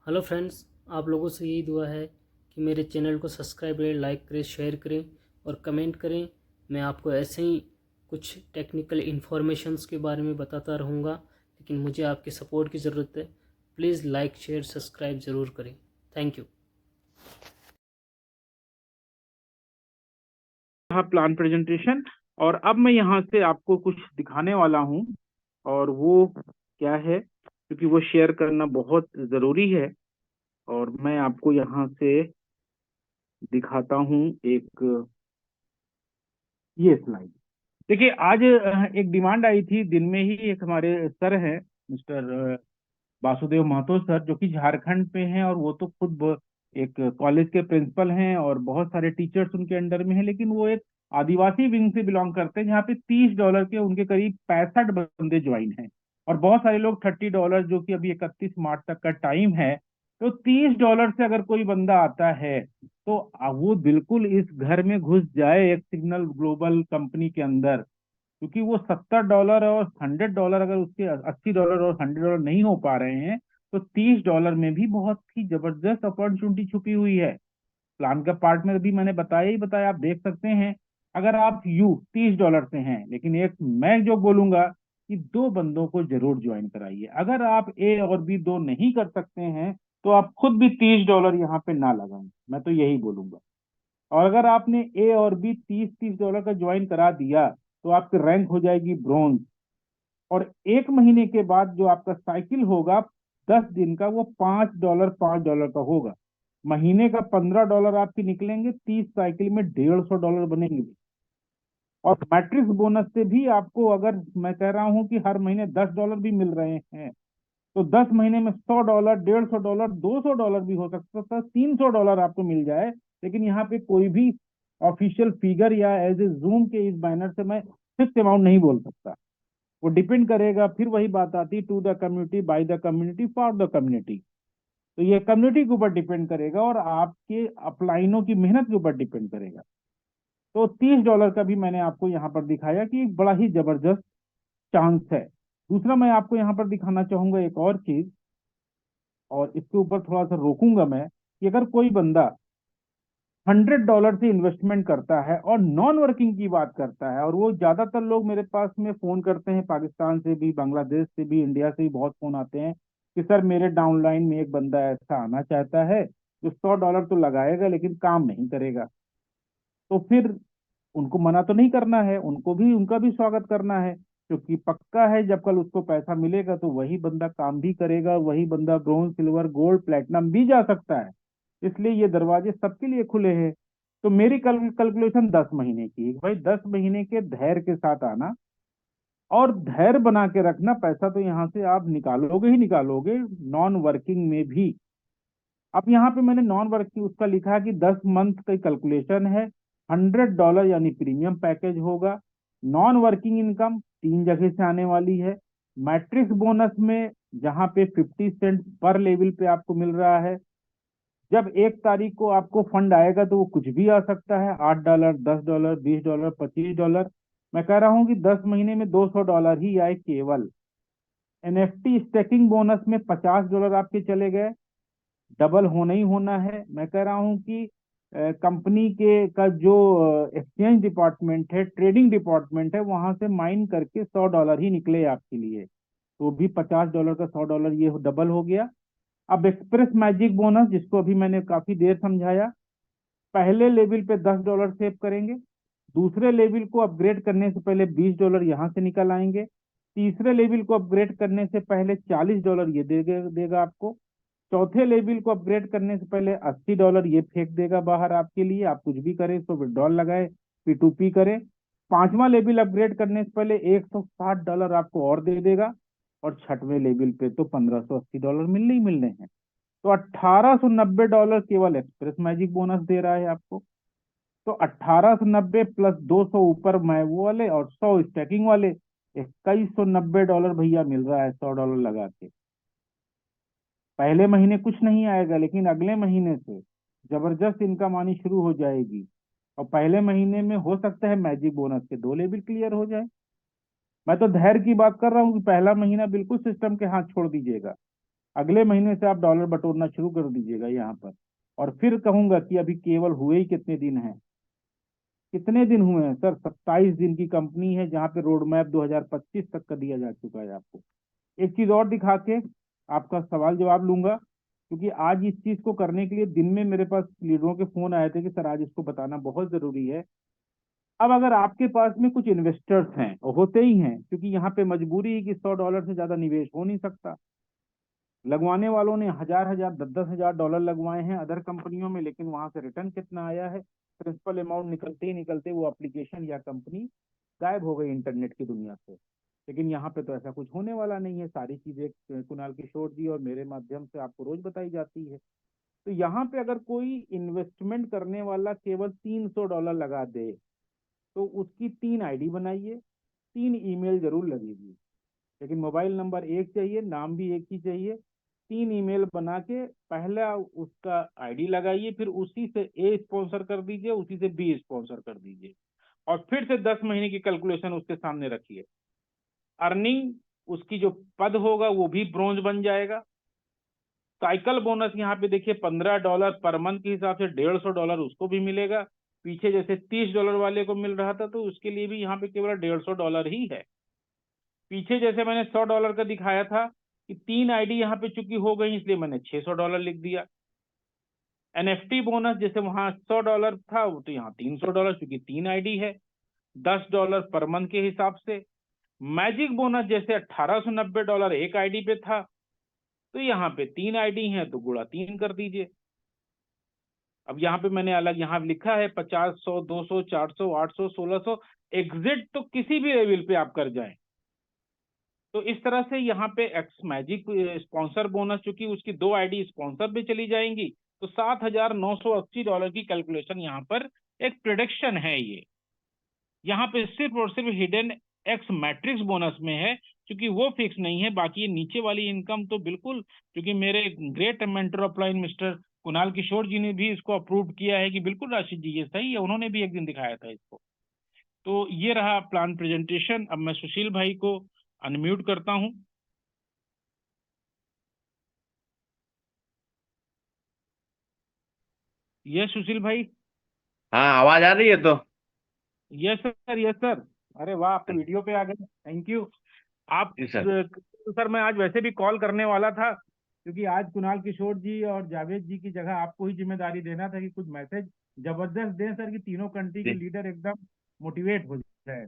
Hello friends, आप लोगों से यही दुआ है कि मेरे चैनल को सब्सक्राइब करें, लाइक करें, शेयर करें और कमेंट करें। मैं आपको ऐसे ही कुछ टेक्निकल इन्फॉर्मेशंस के बारे में बताता रहूँगा, लेकिन मुझे आपके सपोर्ट की ज़रूरत है। प्लीज़ लाइक, शेयर, सब्सक्राइब ज़रूर करें। Thank you. यहाँ प्लान प्रेजेंटेशन। और अब मैं यहाँ से आपको कुछ दिखाने वाला हूँ, और वो क्या है, क्योंकि वो शेयर करना बहुत ज़रूरी है। और मैं आपको यहाँ से दिखाता हूँ एक ये स्लाइड। देखिए, आज एक डिमांड आई थी दिन में ही। एक हमारे सर हैं, मिस्टर वासुदेव महतो सर, जो कि झारखंड पे हैं, और वो तो खुद एक कॉलेज के प्रिंसिपल हैं और बहुत सारे टीचर्स उनके अंडर में हैं। लेकिन वो एक आदिवासी विंग से बिलोंग करते हैं, जहाँ पे $30 के उनके करीब 65 बंदे ज्वाइन हैं। और बहुत सारे लोग $30, जो कि अभी 31 मार्च तक का टाइम है, तो $30 से अगर कोई बंदा आता है तो वो बिल्कुल इस घर में घुस जाए एक सिग्नल ग्लोबल कंपनी के अंदर। क्योंकि वो $70 और $100, अगर उसके $80 और $100 नहीं हो पा रहे हैं, तो $30 में भी बहुत ही जबरदस्त अपॉर्चुनिटी छुपी हुई है। प्लान का पार्ट में भी मैंने बताया ही बताया, आप देख सकते हैं। अगर आप यू $30 से हैं, लेकिन एक मैं जो बोलूंगा कि दो बंदों को जरूर ज्वाइन कराइए। अगर आप ए और बी दो नहीं कर सकते हैं, तो आप खुद भी $30 यहाँ पे ना लगाएं, मैं तो यही बोलूंगा। और अगर आपने ए और बी 30-30 डॉलर का ज्वाइन करा दिया, तो आपकी रैंक हो जाएगी ब्रोंज। और एक महीने के बाद जो आपका साइकिल होगा 10 दिन का, वो $5 का होगा। महीने का $15 आपके निकलेंगे, 30 साइकिल में $150 बनेंगे। और मैट्रिक्स बोनस से भी आपको, अगर मैं कह रहा हूं कि हर महीने $10 भी मिल रहे हैं, तो 10 महीने में $100, $150, $200 भी हो सकता था, $300 आपको मिल जाए। लेकिन यहाँ पे कोई भी ऑफिशियल फिगर या एज ए जूम के इस बैनर से मैं फिक्स अमाउंट नहीं बोल सकता। वो डिपेंड करेगा, फिर वही बात आती, to the community, by the community, for the community. तो ये कम्युनिटी के ऊपर डिपेंड करेगा और आपके अपलाइनों की मेहनत के ऊपर डिपेंड करेगा। तो $30 का भी मैंने आपको यहाँ पर दिखाया कि एक बड़ा ही जबरदस्त चांस है। दूसरा, मैं आपको यहाँ पर दिखाना चाहूंगा एक और चीज, और इसके ऊपर थोड़ा सा रोकूंगा मैं, कि अगर कोई बंदा $100 से इन्वेस्टमेंट करता है और नॉन वर्किंग की बात करता है, और वो ज्यादातर लोग मेरे पास में फोन करते हैं, पाकिस्तान से भी, बांग्लादेश से भी, इंडिया से भी बहुत फोन आते हैं कि सर मेरे डाउनलाइन में एक बंदा ऐसा आना चाहता है जो $100 तो लगाएगा लेकिन काम नहीं करेगा। तो फिर उनको मना तो नहीं करना है, उनको भी, उनका भी स्वागत करना है। क्योंकि पक्का है जब कल उसको पैसा मिलेगा तो वही बंदा काम भी करेगा, वही बंदा ब्रोंज, सिल्वर, गोल्ड, प्लेटिनम भी जा सकता है। इसलिए ये दरवाजे सबके लिए खुले हैं। तो मेरी कैलकुलेशन 10 महीने की है। भाई 10 महीने के धैर्य के साथ आना और धैर्य बना के रखना, पैसा तो यहाँ से आप निकालोगे ही निकालोगे, नॉन वर्किंग में भी। अब यहाँ पे मैंने नॉन वर्किंग उसका लिखा है कि 10 मंथ का कैलकुलेशन है। $100 यानी प्रीमियम पैकेज होगा। नॉन वर्किंग इनकम 3 जगह से आने वाली है। मैट्रिक्स बोनस में जहाँ पे 50 सेंट पर लेवल पे आपको मिल रहा है। जब 1 तारीख को आपको फंड आएगा तो वो कुछ भी आ सकता है, $8, $10, $20, $25। मैं कह रहा हूँ कि 10 महीने में $200 ही आए केवल। एनएफटी स्टेकिंग बोनस में $50 आपके चले गए, डबल होना ही होना है। मैं कह रहा हूं कि कंपनी के का जो एक्सचेंज डिपार्टमेंट है, ट्रेडिंग डिपार्टमेंट है, वहां से माइन करके $100 ही निकले आपके लिए, तो भी $50 का $100 ये डबल हो गया। अब एक्सप्रेस मैजिक बोनस, जिसको अभी मैंने काफी देर समझाया, पहले लेवल पे $10 सेव करेंगे, दूसरे लेवल को अपग्रेड करने से पहले $20 यहाँ से निकल आएंगे, तीसरे लेवल को अपग्रेड करने से पहले $40 ये देगा देगा आपको, चौथे लेवल को अपग्रेड करने से पहले $80 ये फेंक देगा बाहर आपके लिए। आप कुछ भी करें, इसको विड्रॉल लगाए, P2P करें। पांचवा लेवल अपग्रेड करने से पहले $160 आपको और दे देगा। और छठवें लेवल पे तो $1580 मिलने ही मिलने हैं। तो $1890 केवल एक्सप्रेस मैजिक बोनस दे रहा है आपको। तो 1890 प्लस 200 ऊपर मैं वो वाले और 100 स्टैकिंग वाले, $2190 भैया मिल रहा है $100 लगा के। पहले महीने कुछ नहीं आएगा, लेकिन अगले महीने से जबरदस्त इनकम आनी शुरू हो जाएगी। और पहले महीने में हो सकता है मैजिक बोनस के 2 लेवल क्लियर हो जाए। मैं तो धैर्य की बात कर रहा हूँ कि पहला महीना बिल्कुल सिस्टम के हाथ छोड़ दीजिएगा। अगले महीने से आप डॉलर बटोरना शुरू कर दीजिएगा यहाँ पर। और फिर कहूंगा कि अभी केवल हुए ही कितने दिन हैं, कितने दिन हुए हैं सर? 27 दिन की कंपनी है, जहाँ पे रोड मैप 2025 तक का दिया जा चुका है आपको। एक चीज और दिखा के आपका सवाल जवाब लूंगा, क्योंकि आज इस चीज को करने के लिए दिन में मेरे पास लीडरों के फोन आए थे कि सर आज इसको बताना बहुत जरूरी है। अब अगर आपके पास में कुछ इन्वेस्टर्स हैं, और होते ही हैं, क्योंकि यहाँ पे मजबूरी है कि $100 से ज्यादा निवेश हो नहीं सकता। लगवाने वालों ने हजार हजार 10-10 हजार डॉलर लगवाए हैं अदर कंपनियों में, लेकिन वहां से रिटर्न कितना आया है? प्रिंसिपल अमाउंट निकलते ही निकलते वो एप्लीकेशन या कंपनी गायब हो गई इंटरनेट की दुनिया से। लेकिन यहाँ पे तो ऐसा कुछ होने वाला नहीं है, सारी चीजें कुणाल किशोर जी और मेरे माध्यम से आपको रोज बताई जाती है। तो यहाँ पे अगर कोई इन्वेस्टमेंट करने वाला केवल $300 लगा दे, तो उसकी 3 आईडी बनाइए, 3 ईमेल जरूर लगेगी, लेकिन मोबाइल नंबर एक चाहिए, नाम भी एक ही चाहिए। 3 ईमेल बना के पहला उसका आईडी लगाइए, फिर उसी से ए स्पॉन्सर कर दीजिए, उसी से बी स्पॉन्सर कर दीजिए, और फिर से 10 महीने की कैलकुलेशन उसके सामने रखिए। अर्निंग उसकी जो पद होगा वो भी ब्रोंज बन जाएगा। साइकिल बोनस यहाँ पे देखिए $15 पर मंथ के हिसाब से $150 उसको भी मिलेगा। पीछे जैसे $30 वाले को मिल रहा था, तो उसके लिए भी यहाँ पे केवल $150 ही है। पीछे जैसे मैंने $100 का दिखाया था कि 3 आईडी यहाँ पे चूंकि हो गई, इसलिए मैंने $600 लिख दिया। एनएफटी बोनस जैसे वहां $100 था, वो तो यहाँ $300, चूंकि 3 आईडी है, $10 पर मंथ के हिसाब से। मैजिक बोनस जैसे $1890 एक आईडी पे था, तो यहाँ पे 3 आईडी है तो गुणा 3 कर दीजिए। अब यहाँ पे मैंने अलग यहाँ लिखा है 50, 100, 200, 400, 800, 1600, एग्जिट तो किसी भी लेवल पे आप कर जाएं। तो इस तरह से यहाँ पे एक्स मैजिक स्पॉन्सर बोनस, चूंकि उसकी 2 आईडी स्पॉन्सर पे चली जाएंगी, तो $7,980 की कैलकुलेशन यहाँ पर एक प्रिडिक्शन है ये। यहाँ पे सिर्फ और सिर्फ हिडन एक्स मैट्रिक्स बोनस में है, क्योंकि वो फिक्स नहीं है। बाकी ये नीचे वाली इनकम तो बिल्कुल, क्योंकि मेरे great mentor of line mister Kunal Kishore ji ने भी इसको अप्रूव किया है कि बिल्कुल राशि जी ये सही है, उन्होंने भी एक दिन दिखाया था इसको। तो ये रहा प्लान प्रेजेंटेशन। अब मैं सुशील भाई को अनम्यूट करता हूँ। यस सुशील भाई। हाँ, आवाज आ रही है तो। Yes sir, yes sir. अरे वाह, आप तो वीडियो पे आ गए, थैंक यू। आप जी सर। तो सर मैं आज वैसे भी कॉल करने वाला था, क्योंकि आज कुणाल किशोर जी और जावेद जी की जगह आपको ही जिम्मेदारी देना था कि कुछ मैसेज जबरदस्त दें सर, कि तीनों कंट्री के जी लीडर एकदम मोटिवेट हो जाए।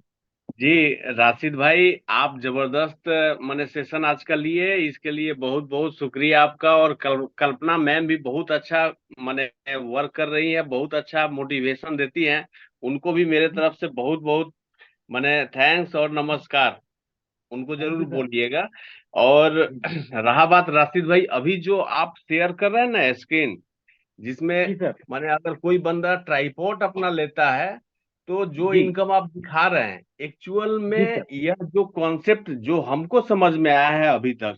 जी राशिद भाई, आप जबरदस्त मैंने सेशन आज का लिए, इसके लिए बहुत बहुत शुक्रिया आपका। और कल्पना मैम भी बहुत अच्छा मैंने वर्क कर रही है, बहुत अच्छा मोटिवेशन देती हैं। उनको भी मेरे तरफ से बहुत बहुत मैंने थैंक्स और नमस्कार उनको थैंक जरूर यू सर। बोलिएगा। और जी रहा बात राशिद भाई, अभी जो आप शेयर कर रहे हैं ना स्क्रीन, जिसमें जी सर। माने अगर कोई बंदा ट्राइपॉड अपना लेता है, तो जो जी इनकम आप दिखा रहे हैं एक्चुअल जी में, सर। यह जो कॉन्सेप्ट जो हमको समझ में आया है अभी तक,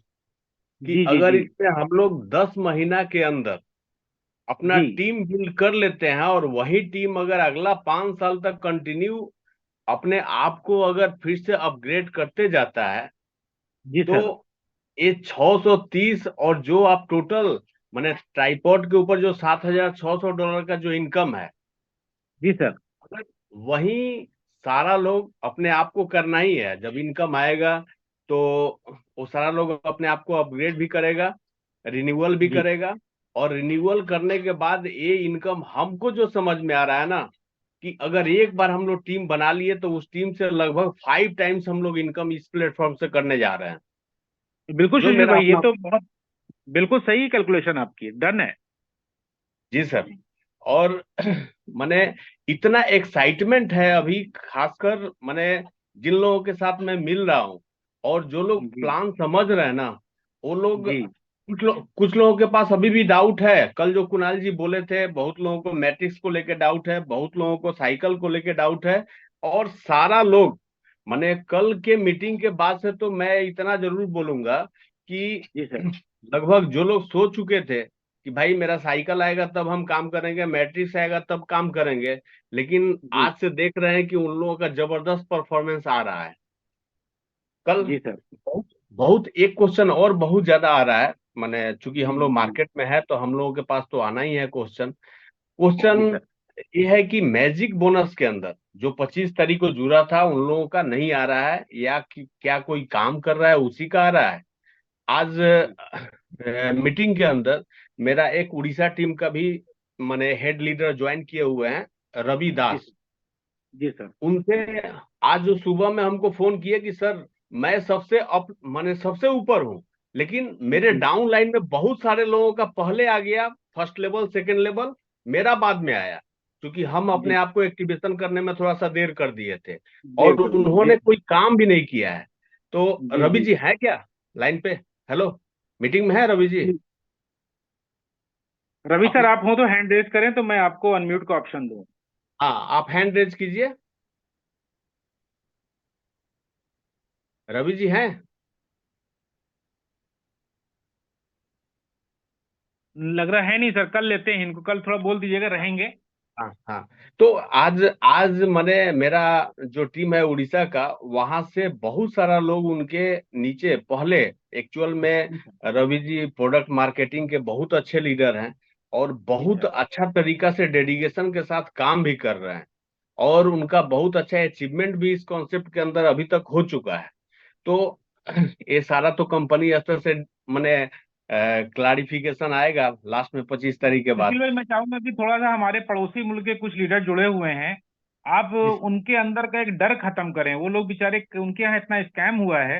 कि जी जी अगर जी इसमें हम लोग 10 महीना के अंदर अपना जी टीम बिल्ड कर लेते हैं, और वही टीम अगर अगला 5 साल तक कंटिन्यू अपने आप को अगर फिर से अपग्रेड करते जाता है, जी तो सर। ये 630, और जो आप टोटल मैंने ट्राइपॉड के ऊपर जो $7,600 का जो इनकम है, जी सर। अगर वही सारा लोग अपने आप को करना ही है, जब इनकम आएगा तो वो सारा लोग अपने आप को अपग्रेड भी करेगा, रिन्यूअल भी जी करेगा। और रिन्यूअल करने के बाद ये इनकम हमको जो समझ में आ रहा है ना, कि अगर एक बार हम लोग टीम बना लिए, तो उस टीम से लगभग 5 टाइम्स हम लोग इनकम इस प्लेटफॉर्म से करने जा रहे हैं। बिल्कुल जो सुशील मेरा भाई, ये अपना। तो बहुत बिल्कुल सही कैलकुलेशन आपकी, डन है। जी सर। और माने इतना एक्साइटमेंट है अभी, खासकर माने जिन लोगों के साथ मैं मिल रहा हूँ, और जो लोग जी प्लान समझ रहे हैं ना, वो लोग, जी कुछ लोगों के पास अभी भी डाउट है। कल जो कुणाल जी बोले थे, बहुत लोगों को मैट्रिक्स को लेके डाउट है, बहुत लोगों को साइकिल को लेके डाउट है। और सारा लोग माने कल के मीटिंग के बाद से तो मैं इतना जरूर बोलूंगा कि जी सर। लगभग जो लोग सोच चुके थे कि भाई मेरा साइकिल आएगा तब हम काम करेंगे, मैट्रिक्स आएगा तब काम करेंगे, लेकिन जी आज से देख रहे हैं कि उन लोगों का जबरदस्त परफॉर्मेंस आ रहा है। कल जी सर। बहुत बहुत एक क्वेश्चन और बहुत ज्यादा आ रहा है माने चूंकि हम लोग जी मार्केट में है तो हम लोगों के पास तो आना ही है क्वेश्चन। जी क्वेश्चन सर। ये है कि मैजिक बोनस के अंदर जो 25 तारीख को जुड़ा था उन लोगों का नहीं आ रहा है, या कि क्या कोई काम कर रहा है उसी का आ रहा है। आज जी मीटिंग के अंदर मेरा एक उड़ीसा टीम का भी माने हेड लीडर ज्वाइन किए हुए हैं, रवि जी दास। जी सर। उनसे आज जो सुबह में हमको फोन किए कि सर मैं सबसे अप माने सबसे ऊपर हूँ, लेकिन मेरे जी डाउन लाइन में बहुत सारे लोगों का पहले आ गया, फर्स्ट लेवल सेकंड लेवल, मेरा बाद में आया, क्योंकि हम अपने जी आप को एक्टिवेशन करने में थोड़ा सा देर कर दिए थे देर और कर दी जी उन्होंने कोई काम भी नहीं किया है। तो जी रवि जी जी है क्या लाइन पे? हेलो, मीटिंग में है रवि जी? जी। रवि आप, सर आप हो तो हैंड रेज करें तो मैं आपको अनम्यूट का ऑप्शन दूं। हाँ आप हैंड रेज कीजिए। रवि जी हैं? लग रहा है नहीं सर, कल लेते हैं इनको, कल थोड़ा बोल दीजिएगा रहेंगे। हाँ हाँ। तो आज आज मैंने मेरा जो टीम है उड़ीसा का, वहां से बहुत सारा लोग उनके नीचे पहले, एक्चुअल में जी sir. Ravi ji product marketing के बहुत अच्छे लीडर हैं और जी बहुत सर। अच्छा तरीका से डेडिकेशन के साथ काम भी कर रहे हैं, और उनका बहुत अच्छा अचीवमेंट भी इस कॉन्सेप्ट के अंदर अभी तक हो चुका है। तो ये सारा तो कंपनी स्तर से मैंने क्लारिफिकेशन आएगा लास्ट में 25 तारीख के बाद। सुशील भाई मैं चाहूंगा कि थोड़ा सा हमारे पड़ोसी मुल्क के कुछ लीडर जुड़े हुए हैं, आप इस उनके अंदर का एक डर खत्म करें। वो लोग बेचारे, उनके यहाँ इतना स्कैम हुआ है,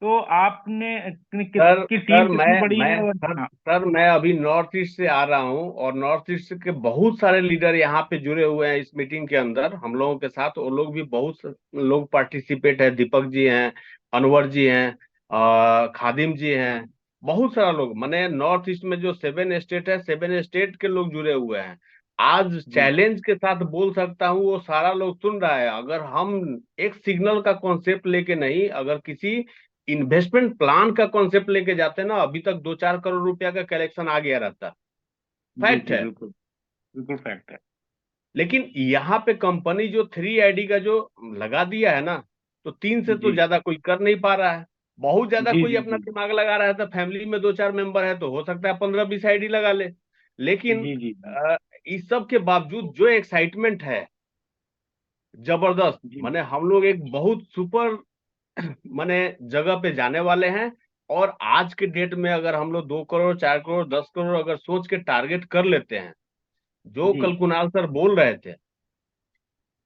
तो आपने सर की सर टीम कितनी मैं बड़ी मैं है? और सर हाँ। सर मैं अभी नॉर्थ ईस्ट से आ रहा हूँ, और नॉर्थ ईस्ट के बहुत सारे लीडर यहाँ पे जुड़े हुए हैं इस मीटिंग के अंदर हम लोगों के साथ। वो लोग भी बहुत लोग पार्टिसिपेट है, दीपक जी हैं, अनवर जी हैं, खादिम जी हैं, बहुत सारा लोग। माने नॉर्थ ईस्ट में जो 7 स्टेट है, 7 स्टेट के लोग जुड़े हुए हैं। आज जी चैलेंज के साथ बोल सकता हूँ वो सारा लोग सुन रहा है। अगर हम एक सिग्नल का कॉन्सेप्ट लेके नहीं, अगर किसी इन्वेस्टमेंट प्लान का कॉन्सेप्ट लेके जाते हैं ना, अभी तक 2-4 करोड़ रुपया का कलेक्शन आ गया रहता। जी फैक्ट जी है। बिल्कुल। बिल्कुल फैक्ट है। लेकिन यहाँ पे कंपनी जो 3 आईडी का जो लगा दिया है ना, तो 3 से तो जी ज्यादा कोई कर नहीं पा रहा है। बहुत ज्यादा जी कोई जी अपना जी दिमाग लगा रहा है, तो फैमिली में 2-4 मेंबर है तो हो सकता है 15-20 आईडी लगा ले। लेकिन जी जी इस सब के बावजूद जो एक्साइटमेंट है, जबरदस्त। जी माने हम लोग एक बहुत सुपर माने जगह पे जाने वाले हैं। और आज के डेट में अगर हम लोग 2 करोड़, 4 करोड़, 10 करोड़ अगर सोच के टारगेट कर लेते हैं, जो जी कल कुणाल सर बोल रहे थे,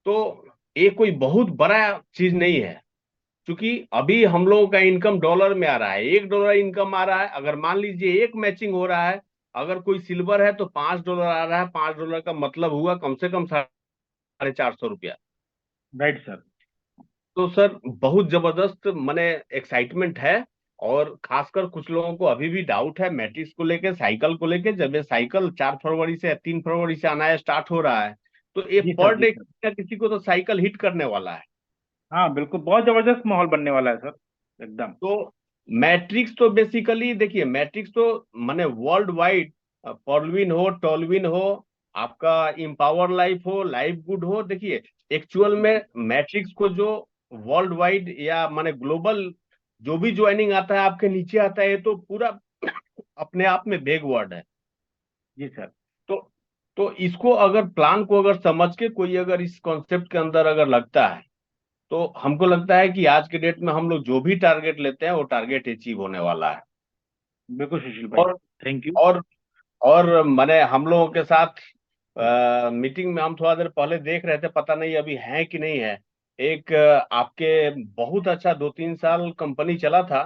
तो ये कोई बहुत बड़ा चीज नहीं है। क्योंकि अभी हम लोगों का इनकम डॉलर में आ रहा है, $1 इनकम आ रहा है। अगर मान लीजिए एक मैचिंग हो रहा है, अगर कोई सिल्वर है तो $5 आ रहा है। $5 का मतलब हुआ कम से कम 450 रुपया। Right sir. तो सर बहुत जबरदस्त माने एक्साइटमेंट है। और खासकर कुछ लोगों को अभी भी डाउट है मैट्रिक्स को लेके, साइकिल को लेके। जब ये साइकिल 4 फरवरी से या 3 फरवरी से आना है स्टार्ट हो रहा है, तो ये जी सर। पर जी डे सर। किसी ना किसी को तो साइकिल हिट करने वाला है। हाँ बिल्कुल, बहुत जबरदस्त माहौल बनने वाला है सर, एकदम। तो मैट्रिक्स तो बेसिकली देखिए, मैट्रिक्स तो माने वर्ल्ड वाइड, पर्लविन हो, टॉलविन हो, आपका इम्पावर लाइफ हो, लाइफ गुड हो, देखिए एक्चुअल में मैट्रिक्स को जो वर्ल्ड वाइड या माने ग्लोबल जो भी ज्वाइनिंग आता है आपके नीचे आता है, ये तो पूरा अपने आप में बेग वर्ड है। जी सर। तो तो इसको अगर प्लान को अगर समझ के कोई अगर इस कॉन्सेप्ट के अंदर अगर लगता है, तो हमको लगता है कि आज के डेट में हम लोग जो भी टारगेट लेते हैं वो टारगेट अचीव होने वाला है। बिल्कुल सुशील भाई। और थैंक यू। और और मैंने हम लोगों के साथ मीटिंग में हम थोड़ा देर पहले देख रहे थे, पता नहीं अभी है कि नहीं है। एक आपके बहुत अच्छा 2-3 साल कंपनी चला था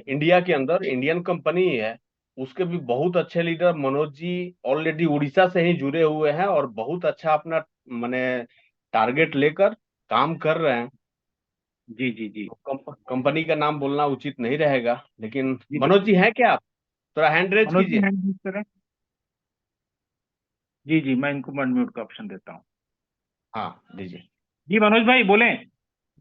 इंडिया के अंदर, इंडियन कंपनी ही है। उसके भी बहुत अच्छे लीडर मनोज जी ऑलरेडी उड़ीसा से ही जुड़े हुए हैं और बहुत अच्छा अपना माने टारगेट लेकर काम कर रहे हैं। जी जी जी। तो कंपनी का नाम बोलना उचित नहीं रहेगा, लेकिन जी सर। मनोज जी हैं क्या आप? थोड़ा हैंड रेज मनोज जी कीजिए। हैंड यूज करें। जी जी, मैं इनको अनम्यूट का ऑप्शन देता हूँ। हाँ दीजिए। जी मनोज भाई बोलें।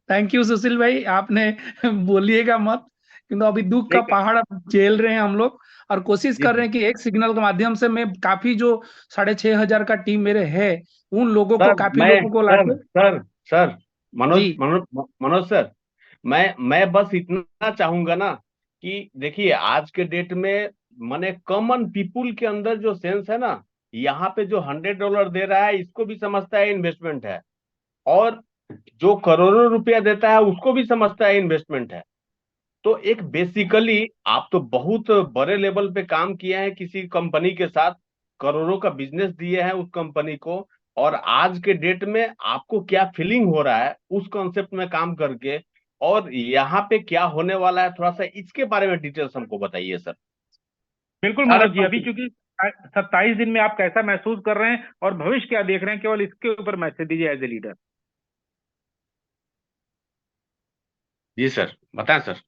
थैंक यू सुशील भाई, आपने बोलिएगा मत, क्योंकि अभी दुख का नहीं पहाड़ अब झेल रहे हैं हम लोग, और कोशिश जी कर रहे जी। हैं कि एक सिग्नल के माध्यम से मैं काफी जो 6,500 का टीम मेरे है, उन लोगों को, सर, काफी मैं लोगों को सर लाके। सर सर जी मनोज मनोज मनोज सर, मैं बस इतना चाहूंगा ना कि देखिए आज के डेट में माने कॉमन पीपुल के अंदर जो सेंस है ना, यहाँ पे जो $100 दे रहा है इसको भी समझता है इन्वेस्टमेंट है, और जो करोड़ों रुपया देता है उसको भी समझता है इन्वेस्टमेंट है। तो एक बेसिकली आप तो बहुत बड़े लेवल पे काम किए हैं किसी कंपनी के साथ, करोड़ों का बिजनेस दिए हैं उस कंपनी को, और आज के डेट में आपको क्या फीलिंग हो रहा है उस कॉन्सेप्ट में काम करके, और यहाँ पे क्या होने वाला है, थोड़ा सा इसके बारे में डिटेल्स हमको बताइए सर। बिल्कुल सारा मनोज जी, अभी चूंकि 27 दिन में आप कैसा महसूस कर रहे हैं और भविष्य क्या देख रहे हैं, केवल इसके ऊपर मैसेज दीजिए एज ए लीडर। जी सर, बताएं सर,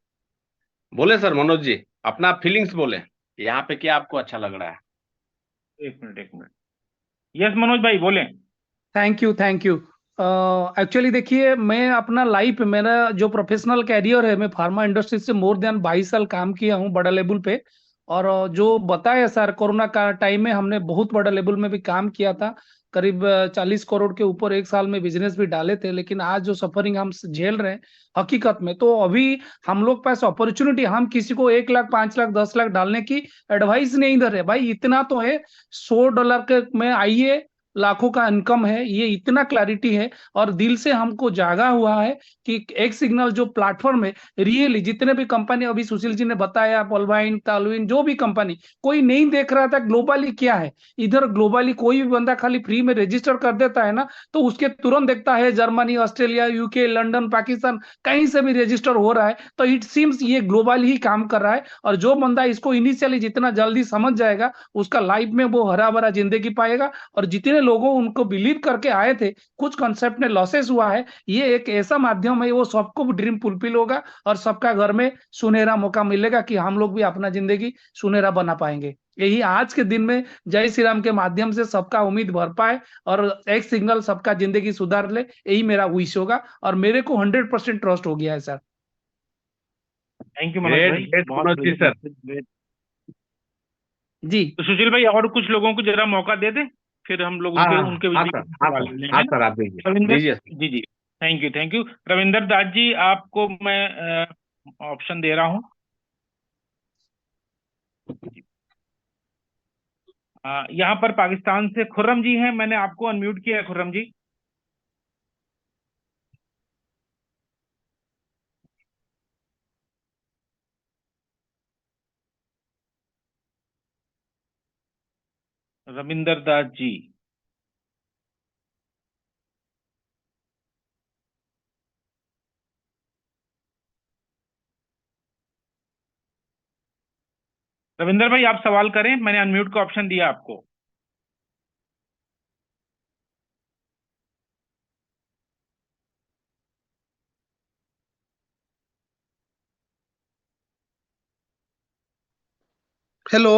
बोले सर मनोज जी, अपना फीलिंग्स बोले, यहाँ पे क्या आपको अच्छा लग रहा है। एक मिनट एक मिनट, यस मनोज भाई बोलें। Thank you, thank you. Actually देखिए, मैं अपना लाइफ, मेरा जो प्रोफेशनल कैरियर है, मैं फार्मा इंडस्ट्री से मोर देन 22 साल काम किया हूँ बड़ा लेवल पे। और जो बताया सर, कोरोना का टाइम में हमने बहुत बड़ा लेवल में भी काम किया था। करीब 40 करोड़ के ऊपर एक साल में बिजनेस भी डाले थे। लेकिन आज जो सफरिंग हम झेल रहे हैं हकीकत में, तो अभी हम लोग पास अपॉर्चुनिटी, हम किसी को 1 लाख, 5 लाख, 10 लाख डालने की एडवाइस नहीं दे रहे। भाई इतना तो है, $100 के में आइए, लाखों का इनकम है, ये इतना क्लैरिटी है। और दिल से हमको जागा हुआ है कि एक सिग्नल जो प्लेटफॉर्म है, रियली जितने भी कंपनी अभी सुशील जी ने बताया, पॉलवाइन, तालुइन, जो भी कंपनी, कोई नहीं देख रहा था ग्लोबली क्या है। इधर ग्लोबली कोई भी बंदा खाली फ्री में रजिस्टर कर देता है ना, तो उसके तुरंत देखता है Germany, Australia, UK, London, Pakistan, कहीं से भी रजिस्टर हो रहा है। तो इट सीम्स ये ग्लोबली ही काम कर रहा है। और जो बंदा इसको इनिशियली जितना जल्दी समझ जाएगा, उसका लाइफ में वो हरा भरा जिंदगी पाएगा। और जितने लोगों उनको बिलीव करके आए थे, कुछ कॉन्सेप्ट में लॉसेस हुआ है, ये एक ऐसा माध्यम है, वो सबको ड्रीम फुलफिल होगा और सबका घर में सुनहरा मौका मिलेगा कि हम लोग भी अपना जिंदगी सुनहरा बना पाएंगे। यही आज के दिन में जय श्री राम के माध्यम से सबका उम्मीद भर पाए और एक सिग्नल सबका जिंदगी सुधार ले, यही मेरा विश होगा। और मेरे को 100% ट्रस्ट हो गया है sir. Thank you Manoj great भाई, ग्रेट बहुत मनोज जी बढ़िया सर। Message, great. जी तो सुशील भाई और कुछ लोगों को जरा मौका दे दें, फिर हम लोग हाँ उनके हाँ उनके हाँ विजय सर, के हाँ सवाल सर, ले लें, हाँ है ना। सर, आप दीजिए रविंदर दीजिए सर। जी जी, thank you thank you. Ravinder Das ji, आपको मैं ऑप्शन दे रहा हूँ। यहाँ पर पाकिस्तान से खुर्रम जी हैं, मैंने आपको अनम्यूट किया है खुर्रम जी। रविंदर दास जी, रविंदर भाई आप सवाल करें, मैंने अनम्यूट का ऑप्शन दिया आपको। हेलो।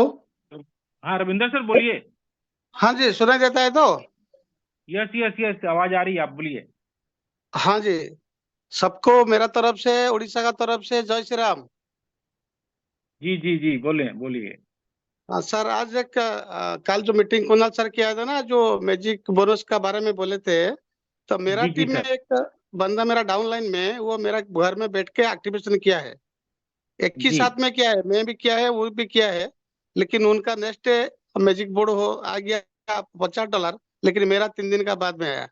हाँ रविंदर सर बोलिए। हाँ जी, सुना जाता है तो। यस यस यस, आवाज आ रही है, आप बोलिए। हाँ जी, सबको मेरा तरफ से, उड़ीसा का तरफ से जय श्री राम। जी जी जी, बोले बोलिए। हाँ सर, आज एक कल जो मीटिंग कुणाल सर किया था ना, जो मैजिक बोनस का बारे में बोले थे, तो मेरा जी जी टीम में सर। एक बंदा मेरा डाउनलाइन में, वो मेरा घर में बैठ के एक्टिवेशन किया है। एक ही जी साथ में किया है, मैं भी किया है, वो भी किया है। लेकिन उनका नेक्स्ट मैजिक बोर्ड हो आ गया $50, लेकिन मेरा 3 दिन का बाद में आया।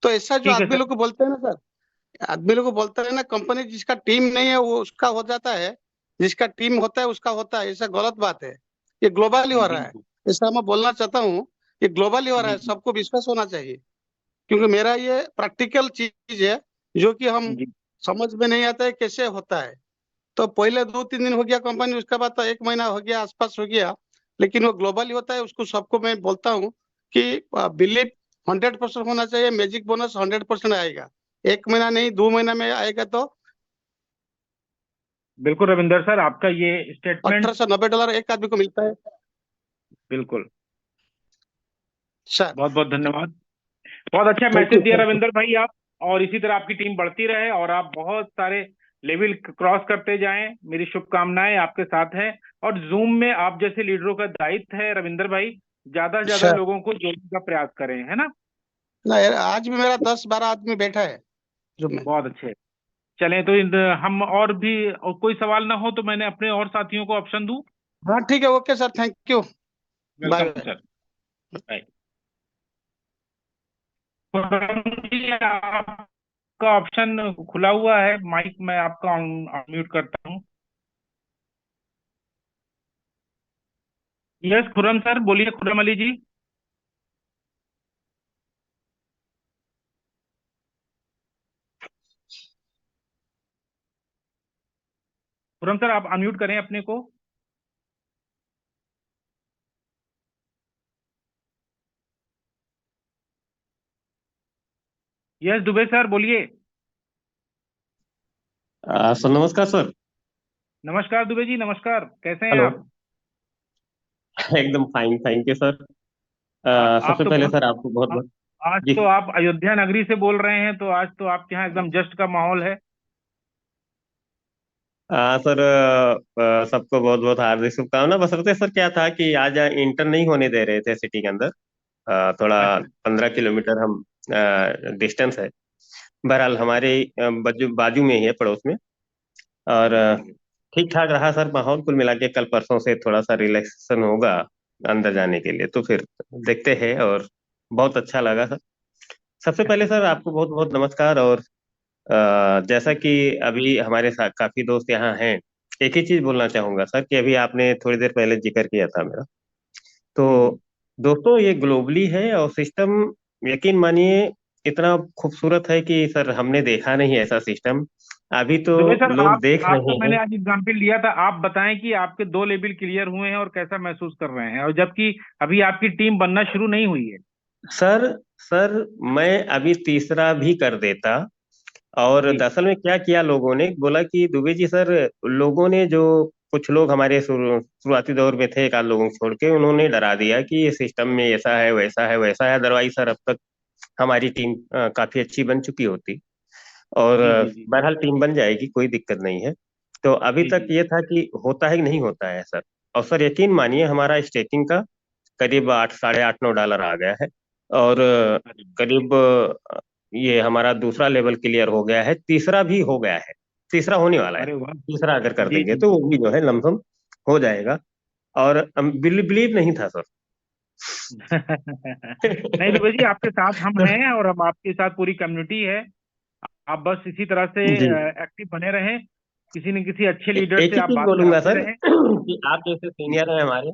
तो ऐसा जो ठीक है आदमी सर। लोग को बोलते हैं ना सर, आदमी लोग को बोलता है ना, कंपनी जिसका टीम नहीं है वो उसका हो जाता है, जिसका टीम होता है उसका होता है, ऐसा गलत बात है। ये ग्लोबली हो रहा है। बिल्कुल। ऐसा मैं बोलना चाहता हूँ, ये ग्लोबली हो रहा जी है, जी सबको विश्वास होना चाहिए। क्योंकि मेरा ये प्रैक्टिकल चीज है, जो कि हम जी। समझ में नहीं आता है कैसे होता है। तो पहले 2-3 दिन हो गया कंपनी, उसके बाद तो 1 महीना हो गया, आसपास हो गया। लेकिन वो ग्लोबली होता है, उसको सबको मैं बोलता हूँ कि बिलीव 100% होना चाहिए। मैजिक बोनस 100% आएगा, 1 महीना नहीं, 2 महीना में आएगा। तो बिल्कुल रविंदर सर, आपका ये स्टेटमेंट $1890 एक आदमी को मिलता है बिल्कुल। सर। बहुत बहुत धन्यवाद, बहुत अच्छा थैंक मैसेज यू, दिया थैंक यू। रविंदर भाई आप। और इसी तरह आपकी टीम बढ़ती रहे और आप बहुत सारे लेवल क्रॉस करते जाएं, मेरी शुभकामनाएं आपके साथ हैं। और जूम में आप जैसे लीडरों का दायित्व है रविंदर भाई, ज्यादा से ज्यादा सर लोगों को जोड़ने का प्रयास करें, है ना। ना यार, आज भी मेरा 10-12 आदमी बैठा है जो में। बहुत अच्छे। चलें तो हम और भी और कोई सवाल ना हो तो मैंने अपने और साथियों को ऑप्शन दूं। हाँ ठीक है, okay sir, thank you, bye welcome bye. Sir. Bye. Khurram ji, आपका ऑप्शन खुला हुआ है, माइक मैं आपका अनम्यूट करता हूँ। यस खुर्रम सर, बोलिए खुर्रम अली जी। खुर्रम सर, आप अनम्यूट करें अपने को। यस दुबे सर, बोलिए। सर नमस्कार सर। नमस्कार दुबे जी, नमस्कार, कैसे हैं हेलो। आप? एकदम फाइन, थैंक यू सर। आप सबसे तो पहले बहुत सर आपको बहुत आ- बहुत आज जी। तो आप अयोध्या नगरी से बोल रहे हैं, तो आज तो आपके यहाँ एकदम जश्न का माहौल है। सर सबको बहुत बहुत हार्दिक शुभकामना। बशर्ते सर क्या था कि आज इंटर नहीं होने दे रहे थे सिटी के अंदर। थोड़ा अच्छा। 15 किलोमीटर हम डिस्टेंस है। बहरहाल हमारे बाजू बाजू में ही है, पड़ोस में। और ठीक ठाक रहा सर माहौल, कुल मिला के कल परसों से थोड़ा सा रिलैक्सेशन होगा अंदर जाने के लिए, तो फिर देखते हैं। और बहुत अच्छा लगा सर। सबसे पहले सर आपको बहुत बहुत नमस्कार। और जैसा कि अभी हमारे साथ काफी दोस्त यहाँ हैं, एक ही चीज बोलना चाहूंगा सर कि अभी आपने थोड़ी देर पहले जिक्र किया था मेरा। तो जी जी। दोस्तों ये ग्लोबली है और सिस्टम, यकीन मानिए इतना खूबसूरत है कि सर हमने देखा नहीं ऐसा सिस्टम। अभी तो दुबे सर, लोग आप देख आपका रहे मैंने हैं। आज एग्जाम्पल लिया था, आप बताएं कि आपके 2 लेवल क्लियर हुए हैं और कैसा महसूस कर रहे हैं, और जबकि अभी आपकी टीम बनना शुरू नहीं हुई है। सर सर मैं अभी तीसरा भी कर देता। और जी दरअसल में क्या किया, लोगों ने बोला कि दुबे जी सर, लोगों ने जो कुछ लोग हमारे शुरुआती दौर में थे, एक आध लोगों को छोड़ के, उन्होंने डरा दिया कि ये सिस्टम में ऐसा है वैसा है वैसा है। अदरवाइज सर अब तक हमारी टीम काफी अच्छी बन चुकी होती। और जी जी जी बहरहाल टीम बन जाएगी, कोई दिक्कत नहीं है। तो अभी जी तक जी। ये था कि होता है कि नहीं होता है सर। और सर यकीन मानिए हमारा स्टेकिंग का करीब 8, $8.5 आ गया है। और अरे करीब ये हमारा दूसरा लेवल क्लियर हो गया है, तीसरा भी हो गया है, तीसरा होने वाला है। अरे वाह। तीसरा अगर कर जी देंगे जी तो जी। वो भी जो है लमसम हो जाएगा। और बिलीव नहीं था सर। नहीं दुबे जी, आपके साथ हम हैं और हम आपके साथ पूरी कम्युनिटी है। आप बस इसी तरह से जी। एक्टिव बने रहें, किसी न किसी अच्छे लीडर एक से ही आप चीज बात बोलूंगा कराते सर रहें। कि आप जैसे सीनियर हैं हमारे,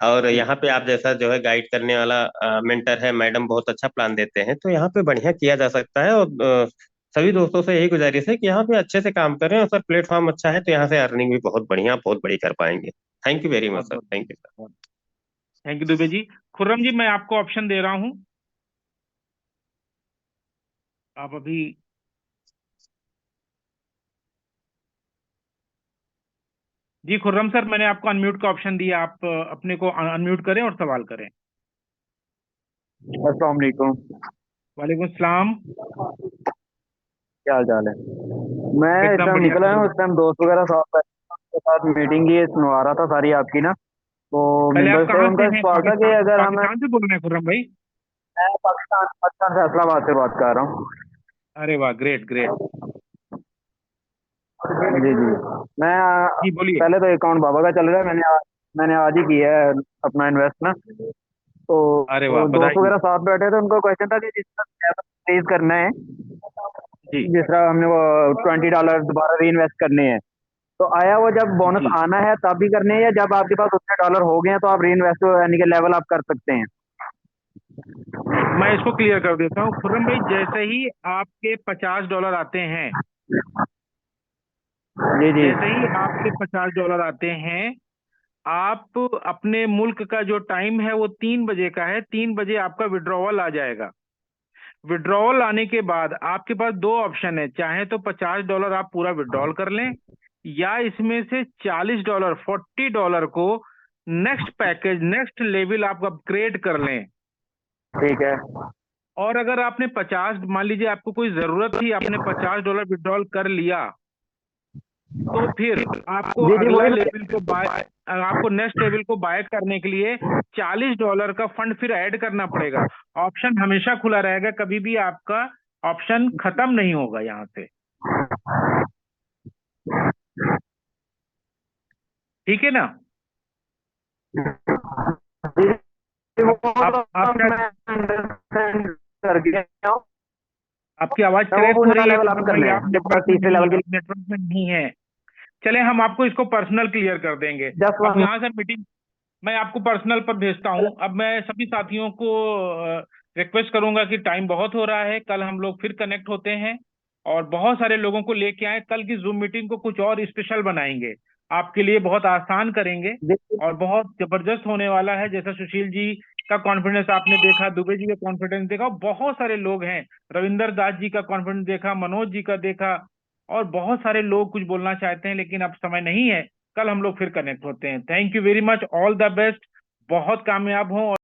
और जी। यहाँ पे आप जैसा जो है गाइड करने वाला मेंटर है, मैडम बहुत अच्छा प्लान देते हैं, तो यहाँ पे बढ़िया किया जा सकता है। और सभी दोस्तों से यही गुजारिश है कि यहाँ पे अच्छे से काम करें। और सर प्लेटफॉर्म अच्छा है तो यहाँ से अर्निंग भी बहुत बढ़िया, बहुत बड़ी कर पाएंगे। थैंक यू वेरी मच बहुत सर, बहुत थैंक यू सर। बहुत थैंक यू दुबे जी। खुर्रम जी, मैं आपको ऑप्शन दे रहा हूँ। आप अभी जी खुर्रम सर, मैंने आपको अनम्यूट का ऑप्शन दिया, आप अपने को अनम्यूट करें और सवाल करें। अस्सलाम वालेकुम। वालेकुम सलाम। क्या हाल चाल है? मैं इस एकदम टाइम बढ़िया निकला हूँ, खुर्रम। इस टाइम दोस्त वगैरह साथ के साथ मीटिंग की सुनवा रहा था सारी आपकी ना। तो पहले आप मेंबर से कहाँ से उनका हैं? सवाल था कि पाकिस्तान, अगर हमें, पाकिस्तान से बोल रहे हैं खुर्रम भाई? मैं पाकिस्तान पाकिस्तान फैसलाबाद से बात कर रहा हूँ। अरे वाह, ग्रेट ग्रेट। जी जी। मैं जी बोलिए। पहले तो अकाउंट बाबा का चल रहा है, मैंने आज ही किया है अपना इन्वेस्ट ना। तो अरे वाह, दोस्त बधाई। वगैरह साथ बैठे थे, उनको क्वेश्चन था कि जिस तरह रेज करना है, जी जिस तरह हमने वो $20 दोबारा री इन्वेस्ट करने हैं, तो आया वो जब बोनस जी। आना है तब भी करने हैं, या जब आपके पास उतने डॉलर हो गए हैं तो आप री इन्वेस्ट यानी कि लेवल अप कर सकते हैं? मैं इसको क्लियर कर देता हूँ खुर्रम भाई, जैसे ही आपके $50 आते हैं, जी जी। जैसे ही आपके $50 आते हैं, आप अपने मुल्क का जो टाइम है वो 3 बजे का है, 3 बजे आपका विड्रॉवल आ जाएगा। विड्रॉवल आने के बाद आपके पास 2 ऑप्शन है, चाहे तो $50 आप पूरा विड्रॉल कर लें, या इसमें से $40 $40 को नेक्स्ट पैकेज, नेक्स्ट लेवल आप अपग्रेड कर लें। ठीक है। और अगर आपने 50, मान लीजिए आपको कोई जरूरत थी, आपने $50 विड्रॉल कर लिया, तो फिर आपको जी जी, अगला वही लेवल को बाय, आपको नेक्स्ट लेवल को बाय करने के लिए $40 का फंड फिर ऐड करना पड़ेगा। ऑप्शन हमेशा खुला रहेगा, कभी भी आपका ऑप्शन खत्म नहीं होगा यहाँ से। ठीक है ना? वो आप तो मैं understand कर गया हूँ। आपकी आवाज तो वो क्रैक हो दूसरा रही है लेवल कुमार आप भाई, करने आप हैं नेटवर्क में तीसरे नहीं लेवल है, के आप नेटवर्क में नहीं है। चले हम आपको इसको पर्सनल क्लियर कर देंगे। जस्ट अब यहाँ से मीटिंग मैं आपको पर्सनल पर भेजता हूँ। अब मैं सभी साथियों को रिक्वेस्ट करूंगा कि टाइम बहुत हो रहा है, कल हम लोग फिर कनेक्ट होते हैं और बहुत सारे लोगों को लेके आए। कल की जूम मीटिंग को कुछ और स्पेशल बनाएंगे, आपके लिए बहुत आसान करेंगे और बहुत जबरदस्त होने वाला है। जैसा सुशील जी का कॉन्फिडेंस आपने देखा, दुबे जी का कॉन्फिडेंस देखा, बहुत सारे लोग हैं, रविंदर दास जी का कॉन्फिडेंस देखा, मनोज जी का देखा, और बहुत सारे लोग कुछ बोलना चाहते हैं लेकिन अब समय नहीं है। कल हम लोग फिर कनेक्ट होते हैं। Thank you very much, all the best, बहुत कामयाब हो।